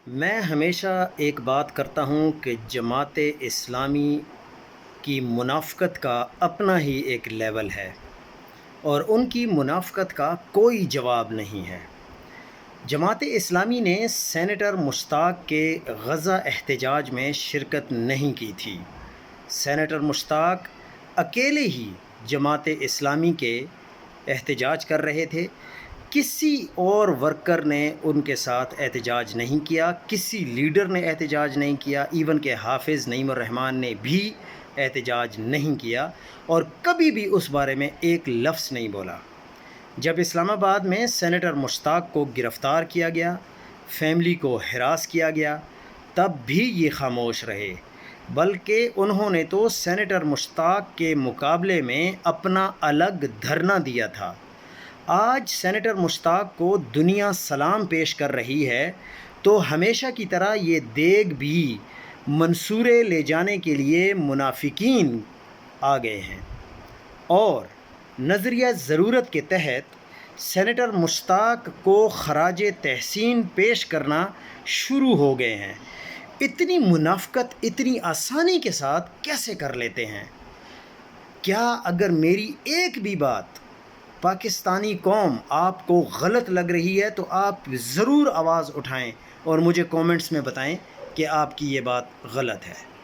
میں ہمیشہ ایک بات کرتا ہوں کہ جماعت اسلامی کی منافقت کا اپنا ہی ایک لیول ہے اور ان کی منافقت کا کوئی جواب نہیں ہے۔ جماعت اسلامی نے سینیٹر مشتاق کے غزہ احتجاج میں شرکت نہیں کی تھی۔ سینیٹر مشتاق اکیلے ہی جماعت اسلامی کے احتجاج کر رہے تھے، کسی اور ورکر نے ان کے ساتھ احتجاج نہیں کیا، کسی لیڈر نے احتجاج نہیں کیا، ایون کہ حافظ نعیم الرحمن نے بھی احتجاج نہیں کیا اور کبھی بھی اس بارے میں ایک لفظ نہیں بولا۔ جب اسلام آباد میں سینیٹر مشتاق کو گرفتار کیا گیا، فیملی کو ہراس کیا گیا، تب بھی یہ خاموش رہے، بلکہ انہوں نے تو سینیٹر مشتاق کے مقابلے میں اپنا الگ دھرنا دیا تھا۔ آج سینیٹر مشتاق کو دنیا سلام پیش کر رہی ہے تو ہمیشہ کی طرح یہ دیگ بھی منصورے لے جانے کے لیے منافقین آ گئے ہیں اور نظریہ ضرورت کے تحت سینیٹر مشتاق کو خراج تحسین پیش کرنا شروع ہو گئے ہیں۔ اتنی منافقت اتنی آسانی کے ساتھ کیسے کر لیتے ہیں؟ کیا اگر میری ایک بھی بات پاکستانی قوم آپ کو غلط لگ رہی ہے تو آپ ضرور آواز اٹھائیں اور مجھے کومنٹس میں بتائیں کہ آپ کی یہ بات غلط ہے۔